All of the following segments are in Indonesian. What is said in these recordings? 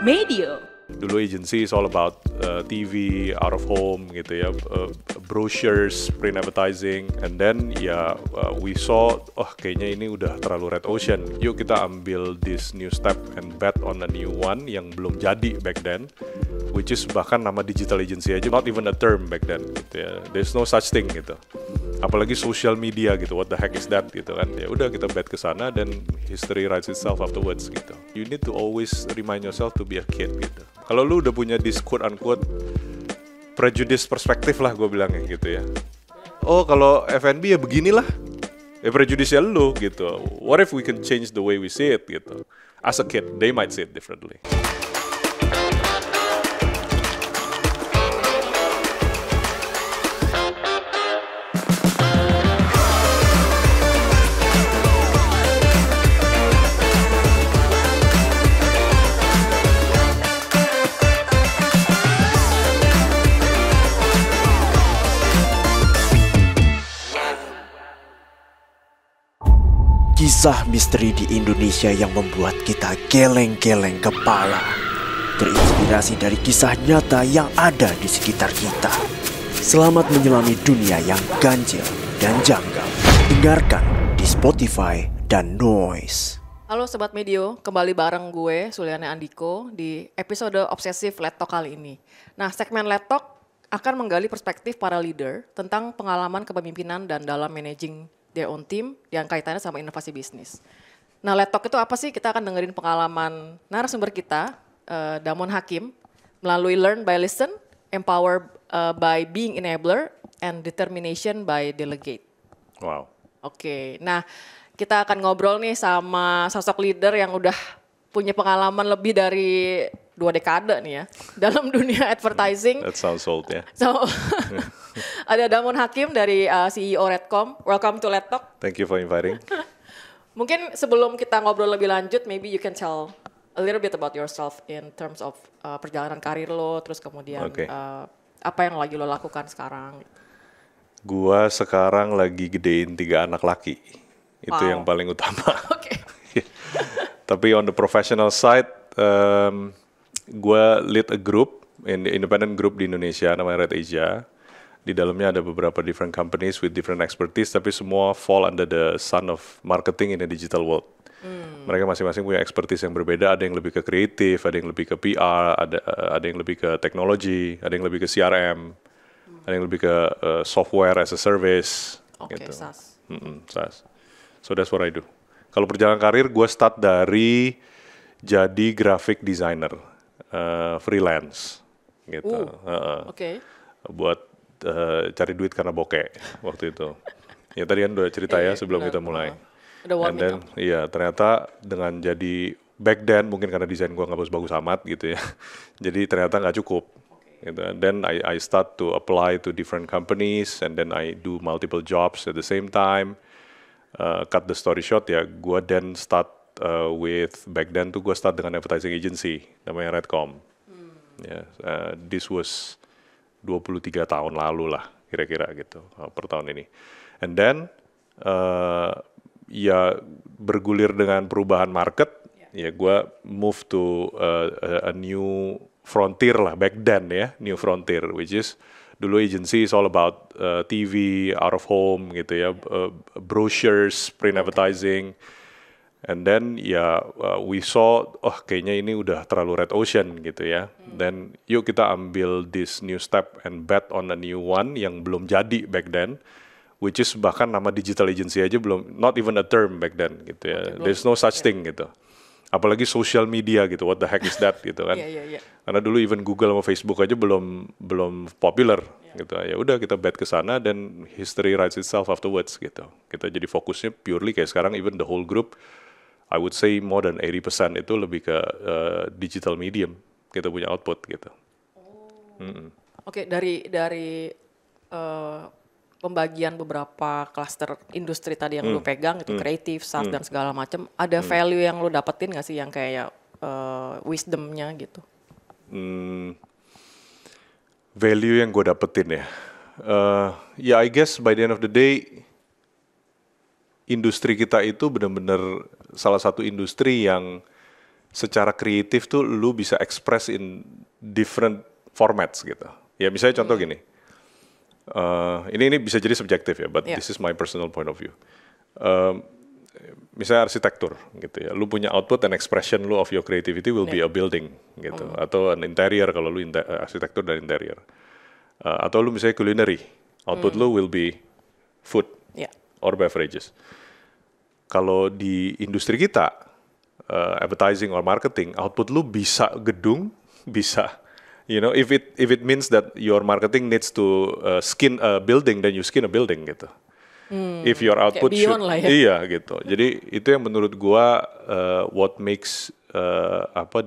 Medio. Dulu agency is all about TV, out of home gitu ya, brochures, print advertising, and then we saw, kayaknya ini udah terlalu red ocean. Yuk kita ambil this new step and bet on a new one yang belum jadi back then, which is bahkan nama digital agency aja not even a term back then gitu ya. There's no such thing gitu. Apalagi social media gitu, what the heck is that gitu kan. Ya udah kita bet ke sana dan history writes itself afterwards gitu. You need to always remind yourself to be a kid gitu. Kalau lu udah punya this quote-unquote prejudice perspektif lah gue bilangnya gitu ya. Oh kalau F&B ya beginilah. Ya prejudicial lu gitu. What if we can change the way we see it gitu. As a kid, they might see it differently. Kisah misteri di Indonesia yang membuat kita geleng-geleng kepala, terinspirasi dari kisah nyata yang ada di sekitar kita. Selamat menyelami dunia yang ganjil dan janggal. Dengarkan di Spotify dan Noise. Halo Sobat Medio, kembali bareng gue Suliani Andiko di episode Obsesif Let Talk kali ini. Nah, segmen Let Talk akan menggali perspektif para leader tentang pengalaman kepemimpinan dan dalam managing their own team yang kaitannya sama inovasi bisnis. Nah, Let Talk itu apa sih? Kita akan dengerin pengalaman narasumber kita, Damon Hakim, melalui Learn by Listen, Empower by Being Enabler, and Determination by Delegate. Wow. Oke, nah kita akan ngobrol nih sama sosok leader yang udah punya pengalaman lebih dari 2 dekade nih ya dalam dunia advertising. That sounds old ya. So, ada Damon Hakim dari CEO Redcom. Welcome to Let Talk. Thank you for inviting. Mungkin sebelum kita ngobrol lebih lanjut, maybe you can tell a little bit about yourself in terms of perjalanan karir lo, terus kemudian apa yang lagi lo lakukan sekarang. Gua sekarang lagi gedein 3 anak laki. Itu yang paling utama. Oke. Tapi on the professional side, gue lead a group, independent group di Indonesia namanya Red Asia. Di dalamnya ada beberapa different companies with different expertise, tapi semua fall under the sun of marketing in the digital world. Mereka masing-masing punya expertise yang berbeda, ada yang lebih ke kreatif, ada yang lebih ke PR, ada yang lebih ke teknologi, ada yang lebih ke CRM, ada yang lebih ke software as a service. Oke, gitu. SaaS. SaaS. So that's what I do. Kalau perjalanan karir, gue start dari jadi graphic designer, freelance, gitu. Oke. Buat cari duit karena bokeh waktu itu. Ya tadi kan udah cerita ya sebelum kita mulai. Udah warming And then, up. iya ternyata dengan jadi back then mungkin karena desain gue nggak bagus-bagus amat gitu ya. Jadi ternyata nggak cukup. Gitu. And then I start to apply to different companies, and then I do multiple jobs at the same time. Cut the story short ya, gue then start back then tuh gue start dengan advertising agency namanya Redcom. This was 23 tahun lalu lah kira-kira gitu per tahun ini. And then ya bergulir dengan perubahan market, ya gue move to a new frontier lah back then ya, new frontier, which is dulu agency is all about TV, out of home gitu ya, brochures, print advertising, and then we saw, kayaknya ini udah terlalu red ocean gitu ya. Then yuk kita ambil this new step and bet on a new one yang belum jadi back then, which is bahkan nama digital agency aja belum, not even a term back then gitu ya. There's no such thing gitu. Apalagi social media gitu, what the heck is that gitu kan. Karena dulu even Google sama Facebook aja belum popular gitu. Ya udah kita bet ke sana dan history writes itself afterwards gitu. Kita jadi fokusnya purely kayak sekarang, even the whole group, I would say more than 80% itu lebih ke digital medium kita punya output gitu. Oke, dari pembagian beberapa klaster industri tadi yang lu pegang itu kreatif, SaaS dan segala macam, ada value yang lu dapetin nggak sih yang kayak wisdomnya gitu? Value yang gue dapetin ya, I guess by the end of the day, industri kita itu benar-benar salah satu industri yang secara kreatif tuh lu bisa express in different formats gitu. Ya misalnya contoh gini, ini bisa jadi subjektif ya, but this is my personal point of view. Misalnya arsitektur gitu ya, lu punya output and expression lu of your creativity will be a building gitu, atau an interior kalau lu arsitektur dan interior, atau lu misalnya culinary, output lu will be food or beverages. Kalau di industri kita, advertising or marketing, output lu bisa gedung, bisa, you know, if it means that your marketing needs to skin a building, then you skin a building gitu. If your output should, iya gitu. Jadi itu yang menurut gua what makes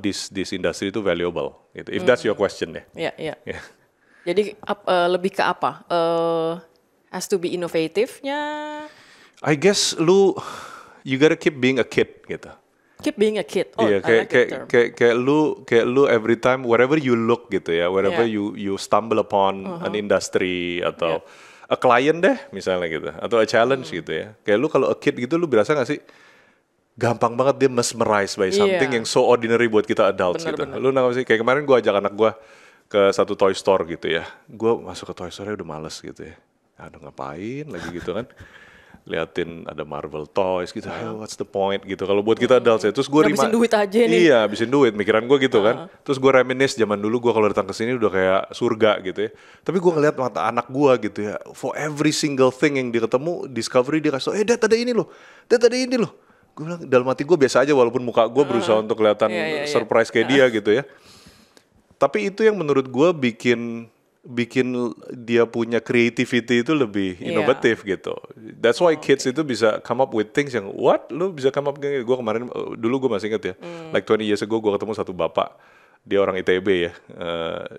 this industry itu valuable gitu. If that's your question ya. Iya. Jadi lebih ke apa? Has to be innovative-nya. I guess you gotta keep being a kid gitu. Keep being a kid. Oh, iya, kayak lu every time wherever you look gitu ya, wherever you stumble upon an industry atau a client deh misalnya gitu, atau a challenge gitu ya. Kayak lu kalau a kid gitu, lu berasa gak sih gampang banget dia mesmerized by something yang so ordinary buat kita adults gitu. Lu nangkep sih, kayak kemarin gue ajak anak gue ke satu toy store gitu ya. Gue masuk ke toy store udah males gitu ya. Aduh ngapain lagi gitu kan. Liatin ada Marvel toys gitu, what's the point gitu. Kalau buat kita adults ya, terus gue habisin duit aja nih. Iya, habisin duit, mikiran gue gitu kan. Terus gue reminisce zaman dulu gue kalau datang ke sini udah kayak surga gitu ya. Tapi gue ngeliat mata anak gue gitu ya, for every single thing yang dia ketemu, discovery dia kasih tau, Dad ada ini loh, Dad ada ini loh. Gue bilang dalam hati gue biasa aja, walaupun muka gue berusaha untuk kelihatan surprise kayak dia gitu ya. Tapi itu yang menurut gue bikin dia punya creativity itu lebih inovatif gitu. That's why kids itu bisa come up with things yang what? Lu bisa come up gini. Gue kemarin dulu gue masih inget ya. Like 20 years ago gue ketemu satu bapak. Dia orang ITB ya.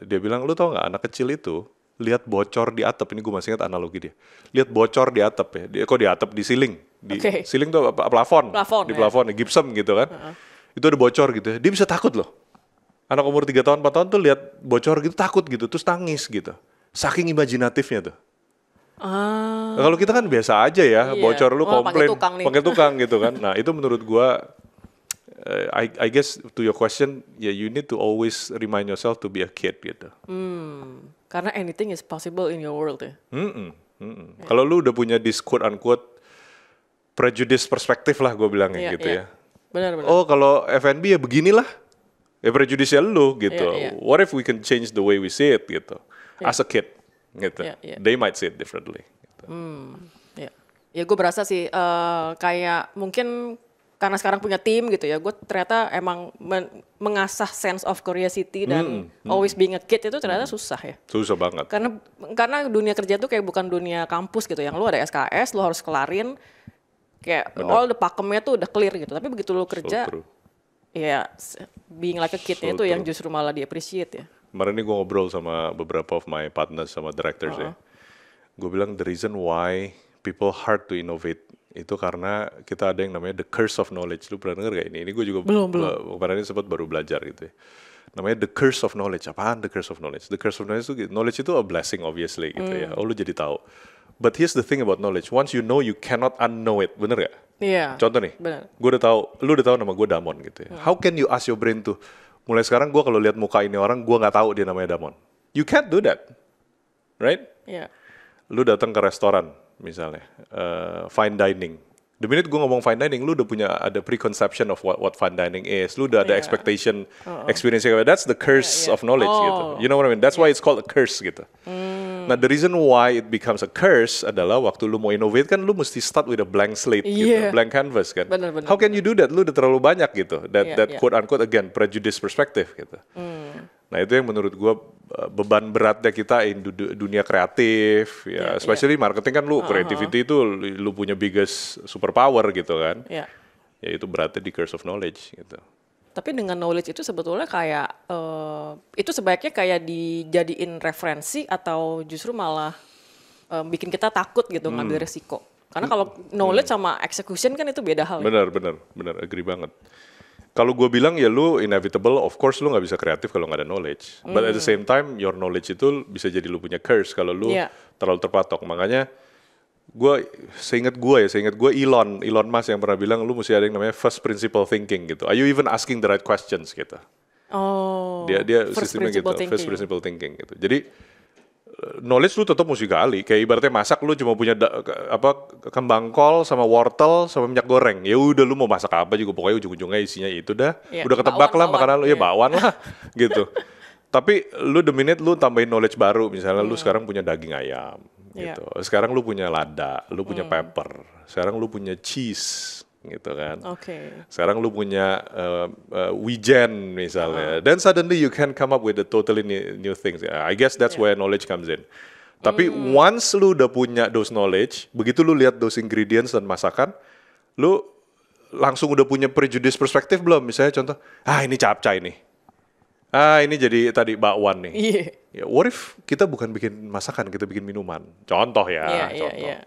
Dia bilang, lu tau gak anak kecil itu lihat bocor di atap. Ini gue masih ingat analogi dia. Lihat bocor di atap ya. Dia kok di atap di ceiling. Ceiling tuh plafon. Di plafon, gypsum gitu kan. Itu ada bocor gitu ya. Dia bisa takut loh. Anak umur 3 tahun, 4 tahun tuh lihat bocor gitu takut gitu, terus nangis gitu. Saking imajinatifnya tuh. Nah, kalau kita kan biasa aja ya, bocor lu komplain, panggil tukang gitu kan. Nah itu menurut gua, I guess to your question, you need to always remind yourself to be a kid gitu. Karena anything is possible in your world ya. Kalau lu udah punya this quote unquote prejudice perspektif lah gue bilangnya gitu ya. Benar. Oh kalau F&B ya beginilah. Ya prejudicial lu gitu. What if we can change the way we see it gitu. As a kid gitu. They might see it differently. Gitu. Ya gue berasa sih kayak mungkin karena sekarang punya tim gitu ya. Gue ternyata emang mengasah sense of curiosity dan always being a kid itu ternyata susah ya. Susah banget. Karena dunia kerja tuh kayak bukan dunia kampus gitu. Yang lu ada SKS, lu harus kelarin. Kayak all the pakemnya tuh udah clear gitu. Tapi begitu lu kerja, ya being like a kid itu yang justru malah di-appreciate ya. Kemarin ini gue ngobrol sama beberapa of my partners sama directors ya. Gue bilang the reason why people hard to innovate itu karena kita ada yang namanya the curse of knowledge. Lu pernah denger gak ini? Ini gue juga belum. Kemarin ini sempat baru belajar gitu ya. Namanya the curse of knowledge. Apaan the curse of knowledge? The curse of knowledge itu, knowledge itu a blessing obviously gitu ya. Oh lu jadi tahu. But here's the thing about knowledge. Once you know, you cannot unknow it. Bener gak? Iya. Contoh nih, gue udah tahu, lu udah tahu nama gue Damon gitu ya. How can you ask your brain to, mulai sekarang gue kalau lihat muka ini orang, gue nggak tahu dia namanya Damon. You can't do that, right? Iya. Lu datang ke restoran misalnya, fine dining. The minute gue ngomong fine dining, lu udah punya ada preconception of what fine dining is. Lu udah ada expectation, experience. That's the curse of knowledge gitu. You know what I mean? That's why it's called a curse gitu. Nah, the reason why it becomes a curse adalah waktu lu mau innovate kan lu mesti start with a blank slate gitu, blank canvas kan. Bener. How can you do that? Lu udah terlalu banyak gitu. That quote unquote again prejudice perspective gitu. Nah, itu yang menurut gua beban beratnya kita in dunia kreatif ya, especially marketing kan lu creativity itu lu punya biggest superpower gitu kan. Ya itu beratnya di curse of knowledge gitu. Tapi dengan knowledge itu sebetulnya kayak itu sebaiknya kayak dijadiin referensi atau justru malah bikin kita takut gitu ngambil resiko. Karena kalau knowledge sama execution kan itu beda hal. Benar, agree banget. Kalau gue bilang ya lu inevitable, of course lu nggak bisa kreatif kalau nggak ada knowledge. But at the same time, your knowledge itu bisa jadi lu punya curse kalau lu terlalu terpatok. Makanya Seingat gue Elon Musk yang pernah bilang lu mesti ada yang namanya first principle thinking gitu. Are you even asking the right questions gitu? Oh. Dia first sistemnya gitu, principle thinking. first principle thinking gitu. Jadi knowledge lu tetap mesti gali. Kayak ibaratnya masak lu cuma punya kembang kol sama wortel sama minyak goreng. Ya udah lu mau masak apa juga pokoknya ujung-ujungnya isinya itu dah. Ya, Udah ketebak lah makanan lu ya iya. bakwan lah gitu. Tapi lu the minute lu tambahin knowledge baru, misalnya lu sekarang punya daging ayam Iya. gitu. Sekarang lu punya lada, lu punya pepper. Sekarang lu punya cheese gitu kan. Oke. Sekarang lu punya wijen misalnya. Then suddenly you can come up with a totally new things. I guess that's where knowledge comes in. Tapi once lu udah punya those knowledge, begitu lu lihat those ingredients dan masakan, lu langsung udah punya prejudice perspektif belum? Misalnya contoh, ini capcay nih. Ini jadi tadi bakwan nih. Iya. Ya, what if kita bukan bikin masakan, kita bikin minuman? Contoh ya, Iya, contoh. iya.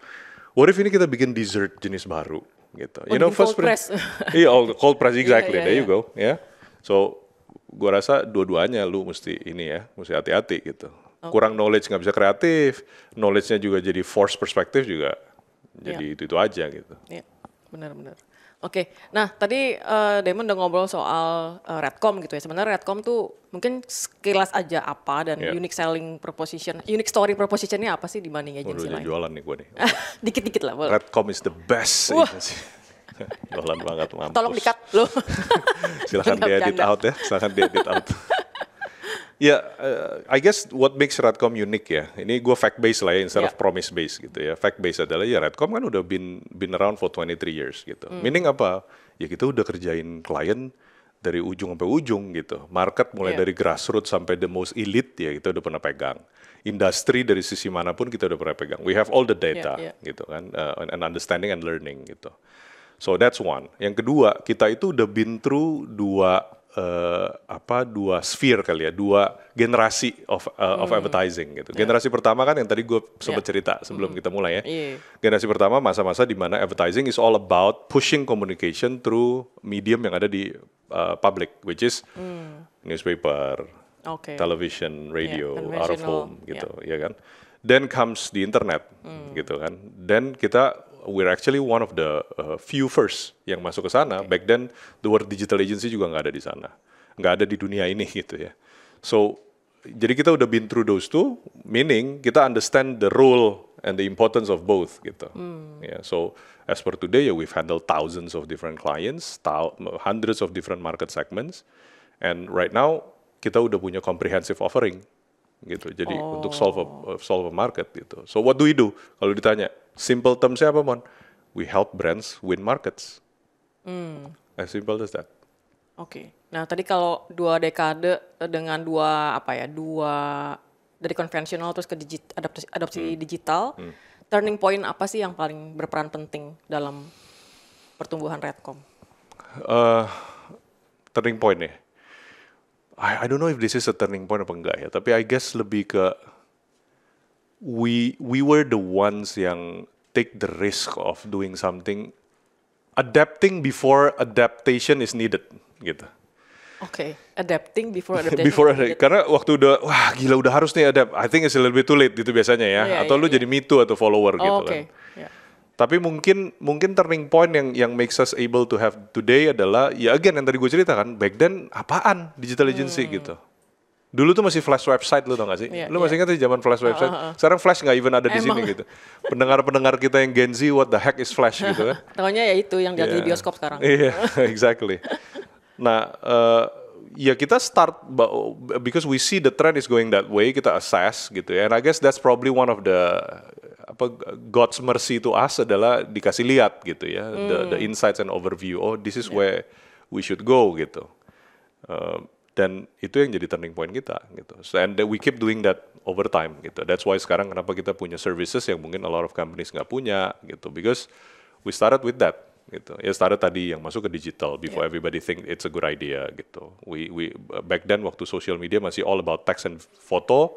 What if ini kita bikin dessert jenis baru gitu. Bikin cold press. Iya, cold press exactly. Iya, There iya. you go, ya. So, gua rasa dua-duanya lu mesti ini ya, mesti hati-hati gitu. Kurang knowledge nggak bisa kreatif, knowledge-nya juga jadi force perspektif juga. Jadi itu aja gitu. Iya, benar-benar. Oke, nah tadi Damon udah ngobrol soal Redcom gitu ya. Sebenarnya Redcom tuh mungkin sekilas aja apa dan Iya. unique selling proposition, unique story propositionnya apa sih dibanding Udah agensi lain? jualan nih gua nih. Dikit-dikit lah, boleh. Redcom is the best Wah. agency. Jualan banget, mampus. Tolong di-cut loh. Silahkan Nggak diedit bercanda. out ya, silahkan diedit out. Ya, I guess what makes Redcom unique ya, ini gue fact based lah ya, instead of Yeah. promise based gitu ya. Fact based adalah ya Redcom kan udah been around for 23 years gitu. Meaning apa? Ya kita udah kerjain klien dari ujung sampai ujung gitu. Market mulai Yeah. dari grassroots sampai the most elite ya kita udah pernah pegang. Industri dari sisi manapun kita udah pernah pegang. We have all the data Yeah, gitu kan, and understanding and learning gitu. So that's one. Yang kedua, kita itu udah been through dua sphere kali ya, dua generasi of advertising gitu. Generasi pertama kan yang tadi gue sempat cerita sebelum kita mulai ya. Iya. Generasi pertama masa-masa di mana advertising is all about pushing communication through medium yang ada di public, which is newspaper, Oke. television, radio, out of conventional, home gitu, ya kan. Then comes the internet, gitu kan. Then we're actually one of the few first yang masuk ke sana. Back then, the word digital agency juga nggak ada di sana, nggak ada di dunia ini gitu ya. So, jadi kita udah been through those two, meaning kita understand the role and the importance of both gitu. Yeah, so as per today, we've handled thousands of different clients, hundreds of different market segments, and right now kita udah punya comprehensive offering gitu. Jadi untuk solve a market gitu. So what do we do? Kalau ditanya, simple terms-nya apa, Mon? We help brands win markets. As simple as that. Oke. Nah, tadi kalau 2 dekade dengan dua dari konvensional terus ke adopsi digital, turning point apa sih yang paling berperan penting dalam pertumbuhan Redcom? Turning point ya. I don't know if this is a turning point apa enggak ya, tapi I guess lebih ke we were the ones yang take the risk of doing something, adapting before adaptation is needed gitu. Oke, adapting before adaptation. Karena waktu udah harus nih adapt. I think it's a little bit too late gitu biasanya ya. Iya, Atau lu jadi me too atau follower gitu Oke. kan. Ya. Tapi mungkin turning point yang makes us able to have today adalah ya again yang tadi gue cerita kan, back then apaan digital agency gitu. Dulu tuh masih flash website, lu tau gak sih? Iya, Lu masih ingat sih zaman flash website? Sekarang flash nggak even ada di sini Emang. gitu. Pendengar-pendengar kita yang Gen Z, what the heck is flash gitu kan? Taunya ya itu yang jadi Yeah. bioskop sekarang. Iya, exactly. Nah, ya kita start because we see the trend is going that way, kita assess gitu ya. And I guess that's probably one of the God's mercy to us adalah dikasih lihat gitu ya, the insights and overview. Oh, this is where we should go gitu. Dan itu yang jadi turning point kita gitu. So, and we keep doing that over time gitu. That's why sekarang kenapa kita punya services yang mungkin a lot of companies nggak punya gitu. Because we started with that gitu. Ya started tadi yang masuk ke digital before everybody think it's a good idea gitu. We back then waktu social media masih all about text and photo,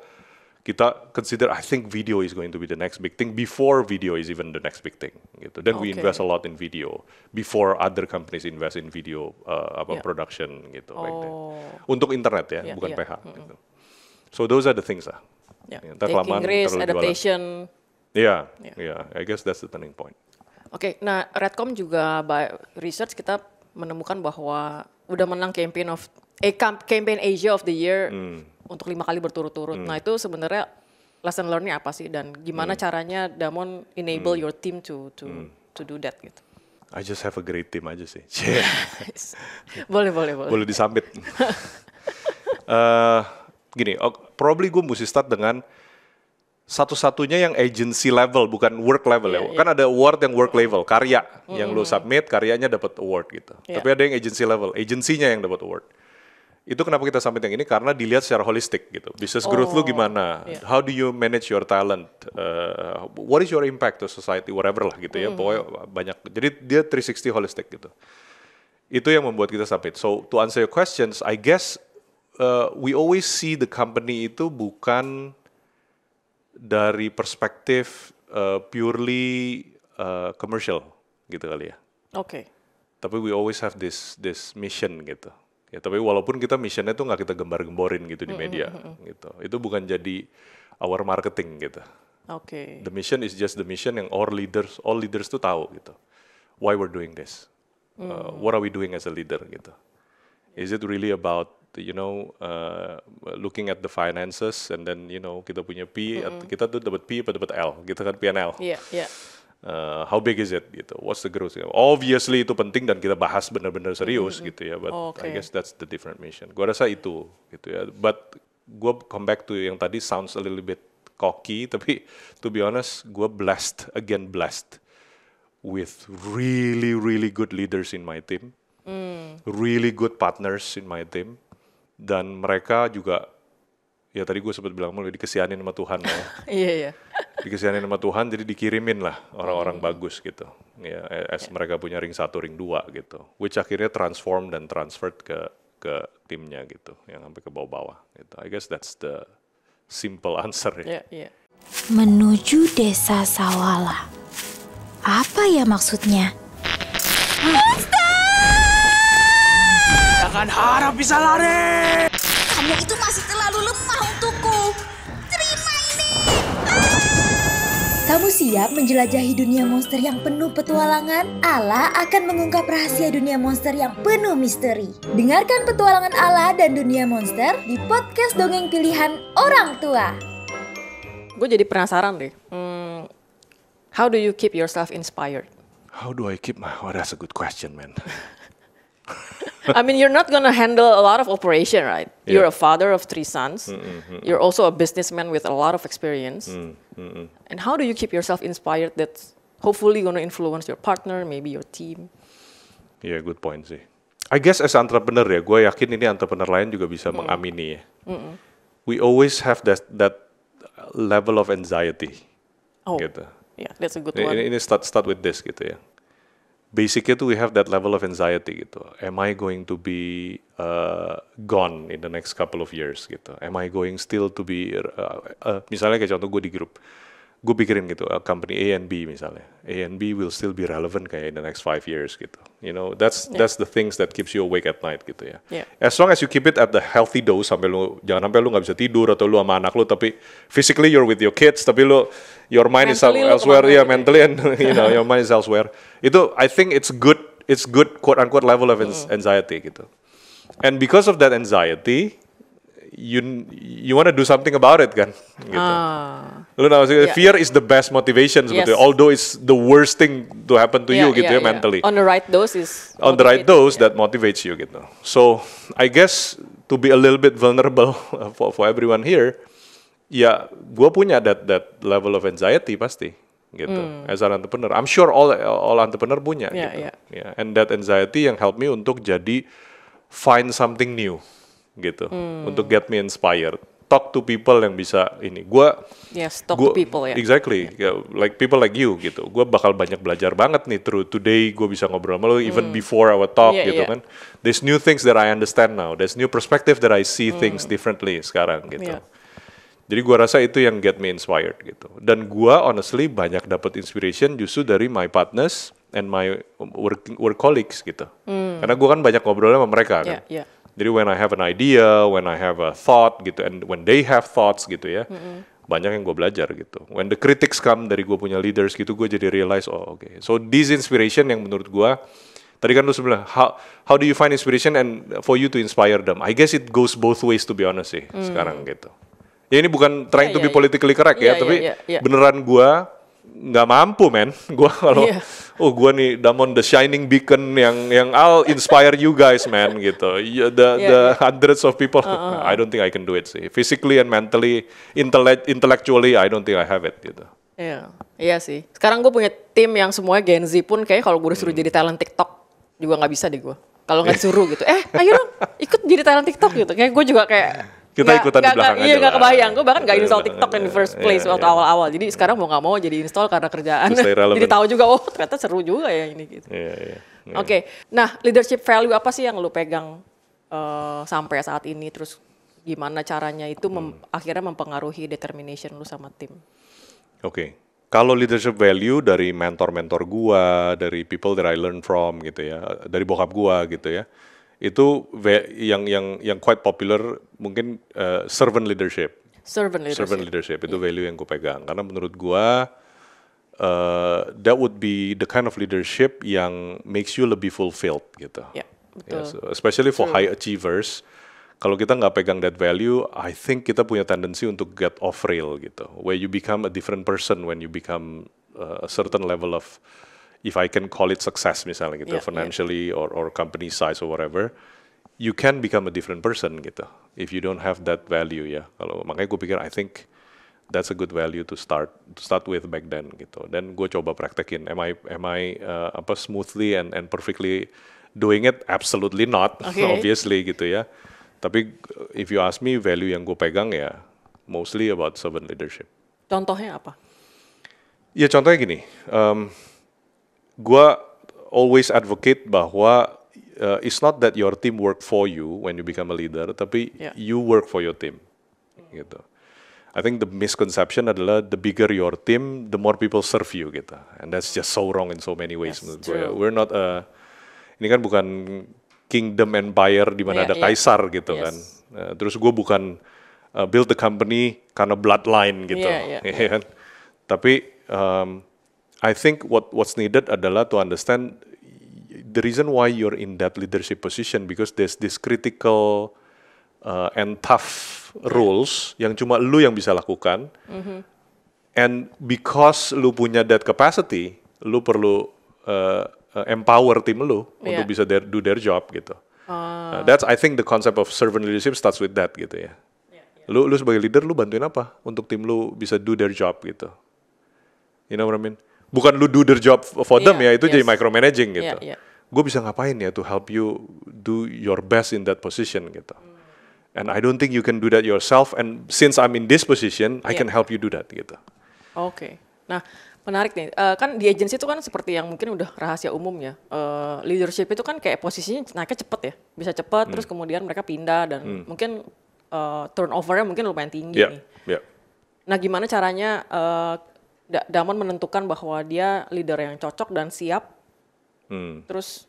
kita consider I think video is going to be the next big thing before video is even the next big thing gitu. Then we Okay. invest a lot in video before other companies invest in video Yeah. production gitu back then. Oh. Untuk internet ya, Yeah, bukan yeah. PH gitu. So those are the things lah. Ya. Ya, ntar Taking kelamaan risk, terlalu jualan. adaptation, Yeah, Yeah. yeah. I guess that's the turning point. Oke, nah Redcom juga by research kita menemukan bahwa udah menang campaign Asia of the Year untuk 5 kali berturut-turut. Nah itu sebenarnya lesson learn-nya apa sih dan gimana caranya Damon enable your team to do that gitu? I just have a great team aja sih. Boleh. Boleh disambit. Gini, probably gue mesti start dengan satu-satunya yang agency level, bukan work level ya. Kan ada award yang work level, karya. Yang lo submit, karyanya dapat award gitu. Tapi ada yang agency level, agensinya yang dapat award. Itu kenapa kita submit yang ini, karena dilihat secara holistik gitu. Business growth lu gimana? How do you manage your talent? What is your impact to society? Whatever lah gitu ya. Pokoknya banyak. Jadi dia 360 holistic gitu. Itu yang membuat kita submit. So to answer your questions, I guess we always see the company itu bukan dari perspektif purely commercial gitu kali ya. Oke. Tapi we always have this mission gitu. Ya, tapi walaupun kita missionnya tuh nggak kita gembar-gemborin gitu di media gitu. Itu bukan jadi our marketing gitu. Oke. The mission is just the mission yang all leaders tuh tahu gitu. Why we're doing this? What are we doing as a leader gitu? Is it really about looking at the finances and then kita punya P, kita tuh dapat P atau dapat L gitu kan, P&L. Iya. How big is it gitu? What's the growth? Obviously itu penting dan kita bahas benar-benar serius gitu ya. But I guess that's the different mission. Gua rasa itu gitu ya. But gua come back to yang tadi sounds a little bit cocky, tapi to be honest, gua blessed with really really good leaders in my team, really good partners in my team, dan mereka juga. Ya tadi gue sempat bilang mulai dikesianin sama Tuhan ya. Iya. Dikesianin sama Tuhan jadi dikirimin lah orang-orang bagus gitu. Ya, mereka punya ring 1, ring 2 gitu. Which akhirnya transform dan transferred ke timnya gitu, yang sampai ke bawah-bawah gitu. I guess that's the simple answer ya. Iya. Menuju desa Sawala. Apa ya maksudnya? Jangan harap bisa lari. Kamu itu masih terlalu lemah untukku. Terima ini. Kamu siap menjelajahi dunia monster yang penuh petualangan? Allah akan mengungkap rahasia dunia monster yang penuh misteri. Dengarkan petualangan Allah dan dunia monster di podcast Dongeng Pilihan Orang Tua. Gue jadi penasaran deh. How do you keep yourself inspired? How do I keep that's a good question, man. I mean, you're not gonna handle a lot of operation, right? Yeah. You're a father of 3 sons. You're also a businessman with a lot of experience. And how do you keep yourself inspired that's hopefully gonna influence your partner, maybe your team? Yeah, good point sih. I guess as entrepreneur ya, gue yakin ini entrepreneur lain juga bisa mengamini ya. We always have that level of anxiety. Gitu. Yeah, that's a good one. Ini start with this gitu ya. Basically tuh we have that level of anxiety gitu. Am I going to be gone in the next couple of years gitu? Am I going still to be misalnya kayak contoh gue di grup, gue pikirin gitu, company A and B misalnya, A and B will still be relevant kayak in the next 5 years gitu. That's the things that keeps you awake at night gitu ya. Yeah. As long as you keep it at the healthy dose, jangan sampai lu nggak bisa tidur atau lu sama anak lu, tapi physically you're with your kids, tapi your mind is elsewhere, mentally and your mind is elsewhere. Itu I think it's good quote unquote level of anxiety gitu. And because of that anxiety, you want to do something about it kan gitu. Lu tahu sih, fear is the best motivation sebetulnya. Although it's the worst thing to happen to you gitu ya mentally. On the right dose that motivates you gitu. So I guess to be a little bit vulnerable for everyone here, ya gue punya that level of anxiety pasti gitu. As an entrepreneur, I'm sure all entrepreneur punya gitu. Yeah. And that anxiety yang help me untuk jadi find something new gitu, untuk get me inspired. Talk to people yang bisa ini. Talk to people ya. Exactly, like people like you gitu. Gue bakal banyak belajar banget nih through today. Gue bisa ngobrol sama lo even before our talk gitu kan. There's new things that I understand now. There's new perspective that I see things differently sekarang gitu. Jadi gue rasa itu yang get me inspired gitu. Dan gue honestly banyak dapat inspiration justru dari my partners and my work colleagues gitu. Karena gue kan banyak ngobrol sama mereka kan. Jadi when I have an idea, when I have a thought gitu, and when they have thoughts gitu ya, banyak yang gue belajar gitu. When the critics come dari gue punya leaders gitu, gue jadi realize, oh oke. So this inspiration yang menurut gue, tadi kan lu sebenarnya, how do you find inspiration and for you to inspire them? I guess it goes both ways to be honest sih sekarang gitu. Ya ini bukan trying to be politically correct ya, tapi beneran gue nggak mampu men. Gue kalau gue nih Damon the shining beacon yang I'll inspire you guys man gitu. The hundreds of people, I don't think I can do it sih. Physically and mentally, intellectually, I don't think I have it gitu. Iya sih. Sekarang gue punya tim yang semuanya Gen Z pun kayak kalau gue disuruh jadi talent TikTok juga nggak bisa deh gue. Kalau nggak disuruh gitu, ayo dong ikut jadi talent TikTok gitu. Kayak gue juga kayak kita ikutan di belakang aja. Iya nggak kebayang. Gue bahkan nggak install TikTok in the first place waktu awal-awal. Jadi sekarang mau nggak mau jadi install karena kerjaan. Jadi tahu juga, oh ternyata seru juga ya ini gitu. Oke. Nah, leadership value apa sih yang lu pegang sampai saat ini? Terus gimana caranya itu akhirnya mempengaruhi determination lu sama tim? Oke. Kalau leadership value dari mentor-mentor gua, dari people that I learn from gitu ya, dari bokap gua gitu ya. Itu yang quite popular mungkin servant leadership. Servant leadership itu value yang gue pegang karena menurut gue that would be the kind of leadership yang makes you lebih fulfilled gitu. Betul. So, especially for high achievers. Kalau kita nggak pegang that value, I think kita punya tendency untuk get off rail gitu. Where you become a different person when you become a certain level of, if I can call it success misalnya gitu, financially or company size or whatever, you can become a different person gitu. If you don't have that value ya. Kalau makanya gue pikir I think that's a good value to start with back then gitu. Dan gue coba praktekin. Am I smoothly and perfectly doing it? Absolutely not, obviously gitu ya. Tapi if you ask me value yang gue pegang ya mostly about servant leadership. Contohnya apa? Ya contohnya gini. Gue always advocate bahwa it's not that your team work for you when you become a leader, tapi you work for your team, gitu. I think the misconception adalah the bigger your team, the more people serve you, gitu. And that's just so wrong in so many ways menurut gue. We're not ini kan bukan kingdom empire di mana ada kaisar gitu kan. Terus gue bukan build the company karena bloodline gitu, kan? Tapi I think what's needed adalah to understand the reason why you're in that leadership position because there's this critical and tough roles yang cuma lu yang bisa lakukan, and because lu punya that capacity, lu perlu empower tim lu untuk bisa do their job gitu. That's I think the concept of servant leadership starts with that gitu ya. Lu sebagai leader lu bantuin apa untuk tim lu bisa do their job gitu. You know what I mean? Bukan lu do their job for them ya, itu jadi micromanaging gitu. Gue bisa ngapain ya to help you do your best in that position gitu. And I don't think you can do that yourself. And since I'm in this position, I can help you do that gitu. Oke. Nah, menarik nih. Kan di agency itu kan seperti yang mungkin udah rahasia umum ya. Leadership itu kan kayak posisinya naiknya cepet ya. Bisa cepet, terus kemudian mereka pindah dan mungkin turnovernya mungkin lumayan tinggi nih. Nah, gimana caranya Damon menentukan bahwa dia leader yang cocok dan siap. Terus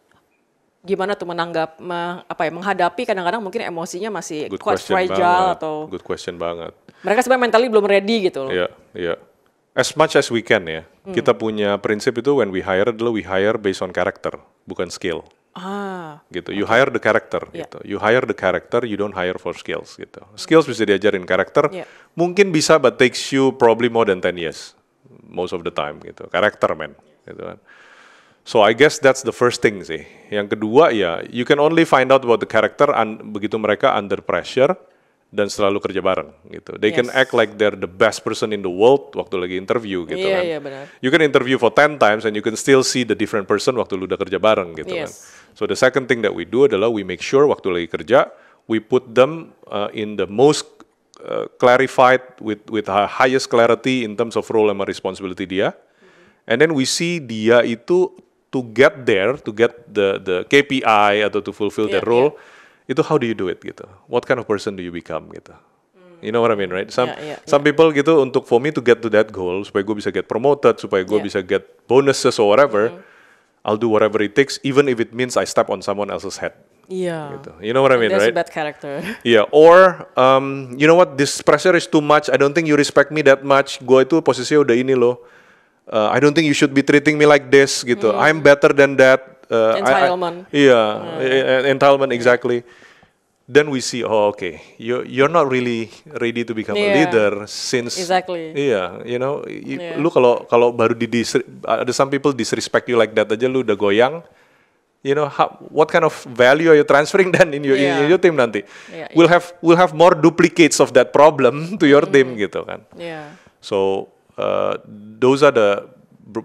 gimana tuh menghadapi kadang-kadang mungkin emosinya masih quite fragile atau. Good question banget. Mereka sebenarnya mentally belum ready gitu loh. Iya. As much as we can ya. Kita punya prinsip itu when we hire adalah we hire based on character, bukan skill. Gitu. You hire the character gitu. You hire the character, you don't hire for skills gitu. Skills bisa diajarin, karakter mungkin bisa but takes you probably more than 10 years. Most of the time gitu, karakter man, gitu kan. So I guess that's the first thing sih. Yang kedua ya, you can only find out about the character begitu mereka under pressure dan selalu kerja bareng gitu. They can act like they're the best person in the world waktu lagi interview gitu kan. Iya benar. You can interview for 10 times and you can still see the different person waktu lu udah kerja bareng gitu kan. So the second thing that we do adalah we make sure waktu lagi kerja we put them in the most clarified with highest clarity in terms of role and responsibility dia, and then we see dia itu to get there, to get the KPI atau to fulfill their role, itu how do you do it gitu? What kind of person do you become gitu? You know what I mean, right? Some people gitu untuk for me to get to that goal supaya gue bisa get promoted, supaya gue bisa get bonuses or whatever, I'll do whatever it takes, even if it means I step on someone else's head. Iya. Gitu. You know what I mean, That's right? a bad character. Yeah, or you know what, this pressure is too much. I don't think you respect me that much. Gue itu posisinya udah ini loh. I don't think you should be treating me like this gitu. I'm better than that. Entitlement. Entitlement exactly. Then we see, oh okay, you're not really ready to become a leader since. Exactly. Iya, you know, lu kalau baru ada some people disrespect you like that aja lu udah goyang. You know, what kind of value are you transferring then in your team nanti? We'll have more duplicates of that problem to your team gitu kan. Yeah. So those are the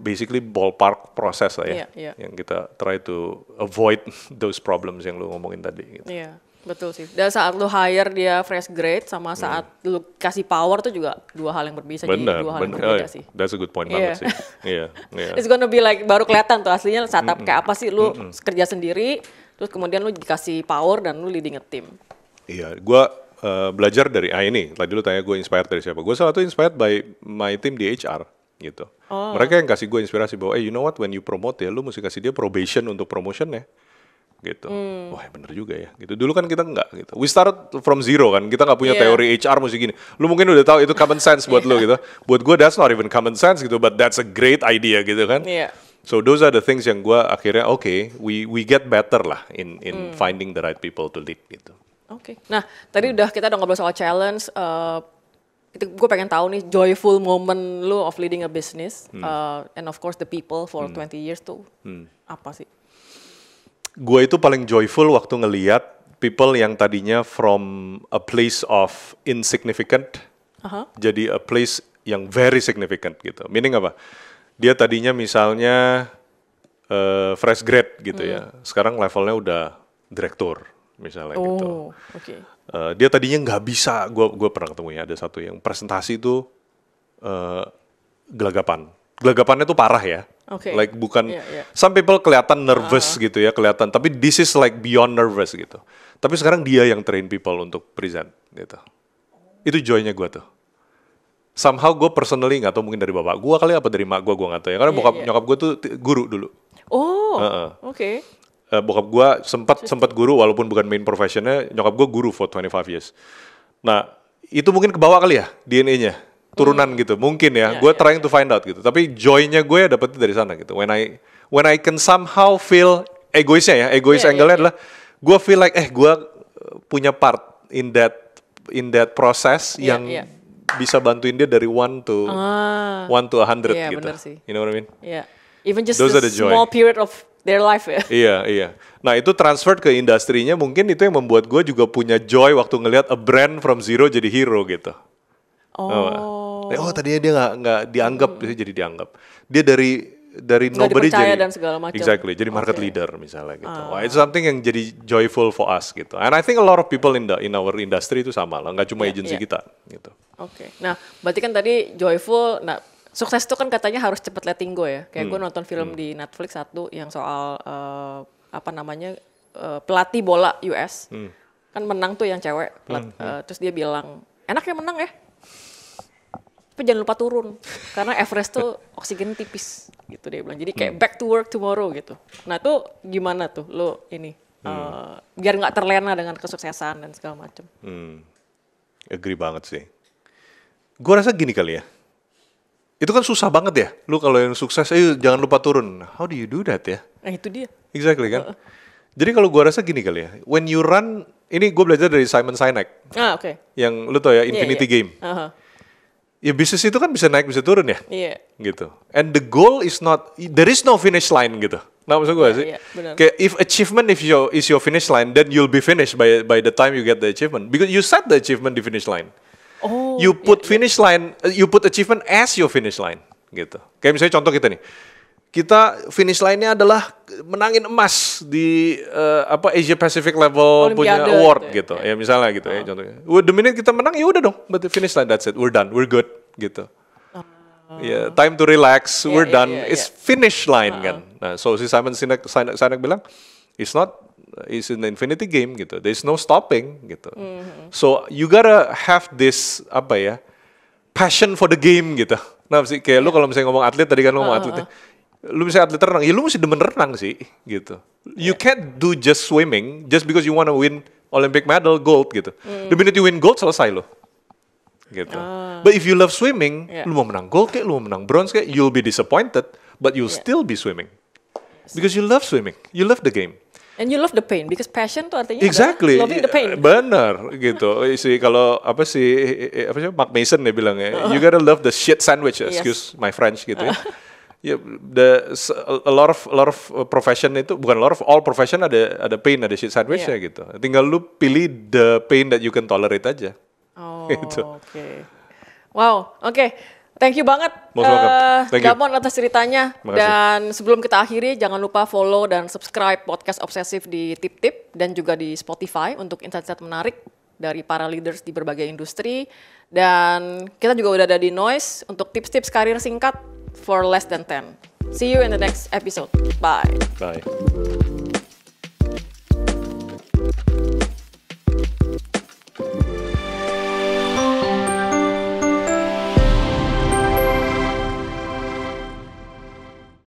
basically ballpark process lah ya, yang kita try to avoid those problems yang lu ngomongin tadi. Gitu. Iya, betul sih. Dan saat lu hire dia fresh grade sama saat lu kasih power tuh juga dua hal yang berbeda. Benar, dua hal yang berbeda sih. That's a good point banget sih. Iya. It's gonna be like baru kelihatan tuh aslinya startup kayak apa sih, lu kerja sendiri, terus kemudian lu dikasih power dan lu leading a team. Iya, gua belajar dari ini. Tadi lu tanya gue inspired dari siapa? Gue salah satu inspired by my team di HR gitu. Mereka yang kasih gue inspirasi bahwa, you know what, when you promote ya, lu mesti kasih dia probation untuk promotion ya, gitu. Wah bener juga ya. Gitu. Dulu kan kita enggak gitu. We started from zero kan. Kita nggak punya teori HR mesti gini. Lu mungkin udah tahu itu common sense buat lu gitu. Buat gue that's not even common sense gitu, but that's a great idea gitu kan. So those are the things yang gue akhirnya we get better lah in finding the right people to lead gitu. Oke. Nah, tadi kita udah ngobrol soal challenge. Itu gue pengen tahu nih joyful moment lu of leading a business, and of course the people for 20 years tuh apa sih? Gue itu paling joyful waktu ngeliat people yang tadinya from a place of insignificant jadi a place yang very significant gitu. Meaning apa? Dia tadinya misalnya fresh grade gitu ya, sekarang levelnya udah direktur. Misalnya gitu. Okay. Dia tadinya nggak bisa, gue pernah ketemu ya, ada satu yang presentasi itu gelagapannya tuh parah ya. Like bukan, some people kelihatan nervous gitu ya, kelihatan, tapi this is like beyond nervous gitu. Tapi sekarang dia yang train people untuk present gitu. Itu joy-nya gue tuh. Somehow gue personally nggak tahu, mungkin dari bapak gue kali apa dari mak gue nggak tahu ya, karena nyokap gue tuh guru dulu. Oke. Bokap gue sempat guru walaupun bukan main professionnya, nyokap gue guru for 25 years. Nah, itu mungkin kebawa kali ya DNA-nya, turunan gitu. Mungkin ya, gue trying to find out gitu. Tapi joy-nya gue dapetnya dari sana gitu. When I can somehow feel egoisnya ya, angle-nya adalah gue feel like gue punya part in that process yang bisa bantuin dia dari 1 to 100 gitu. Bener sih. You know what I mean? Yeah. Even just Those a small joy. period of their life ya. Iya. Nah itu transfer ke industrinya, mungkin itu yang membuat gue juga punya joy waktu ngelihat a brand from zero jadi hero gitu. Tadinya dia nggak dianggap, dia jadi dianggap. Dia dari nobody jadi dan segala macam. Exactly, jadi market leader misalnya gitu. Wah, itu something yang jadi joyful for us gitu. And I think a lot of people in our industry itu sama lah, nggak cuma agency kita gitu. Oke. Nah, berarti kan tadi joyful. Nah, sukses itu kan katanya harus cepet letting go ya. Kayak gue nonton film di Netflix satu yang soal pelatih bola US. Kan menang tuh yang cewek. Terus dia bilang, enak ya menang ya. Tapi jangan lupa turun. Karena Everest tuh oksigen tipis. Gitu dia bilang. Jadi kayak back to work tomorrow gitu. Nah tuh gimana tuh lo ini? Biar gak terlena dengan kesuksesan dan segala macam. Agree banget sih. Gue rasa gini kali ya. Itu kan susah banget ya. Lu kalau yang sukses, jangan lupa turun. How do you do that ya? Nah itu dia. Exactly kan. Jadi kalau gue rasa gini kali ya. When you run, ini gue belajar dari Simon Sinek. Oke. Yang lu tau ya, Infinity Game. Ya bisnis itu kan bisa naik bisa turun ya. Iya. Gitu. And the goal is not, there is no finish line gitu. Nah maksud gue sih. Kayak if achievement is your finish line, then you'll be finished by the time you get the achievement. Because you set the achievement di finish line. You put finish line, you put achievement as your finish line, gitu. Kayak misalnya contoh kita nih, kita finish line-nya adalah menangin emas di Asia Pacific level Olimpiade, punya award gitu. Ya misalnya gitu ya contohnya. The minute kita menang ya udah dong, but the finish line that's it, we're done, we're good gitu. Time to relax, we're done. It's finish line kan. Nah, so si Simon Sinek bilang, it's an infinity game gitu. There's no stopping gitu. So you gotta have this passion for the game gitu. Nah, kayak lu kalau misalnya ngomong atlet tadi kan lu ngomong atlet. lu bisa atlet renang, ya lu mesti demen renang sih, gitu. You can't do just swimming just because you wanna win Olympic medal gold gitu. The minute you win gold selesai lo, gitu. But if you love swimming, lu mau menang gold kayak, lu mau menang bronze kayak, you'll be disappointed, but you'll still be swimming because you love swimming, you love the game. And you love the pain because passion tuh artinya Exactly. loving the pain. Bener gitu. Kalau apa sih Mark Mason dia bilang ya, you gotta love the shit sandwich. Excuse my French gitu ya. Ya, a lot of profession itu bukan all profession ada pain, ada shit sandwich ya gitu. Tinggal lu pilih the pain that you can tolerate aja. Oh, gitu. Oke. Wow, oke. Thank you banget, Damon atas ceritanya. Makasih. Dan sebelum kita akhiri, jangan lupa follow dan subscribe podcast Obsesif di Tip Tip dan juga di Spotify untuk insight-insight menarik dari para leaders di berbagai industri. Dan kita juga udah ada di Noise untuk tips-tips karir singkat for less than 10. See you in the next episode. Bye. Bye.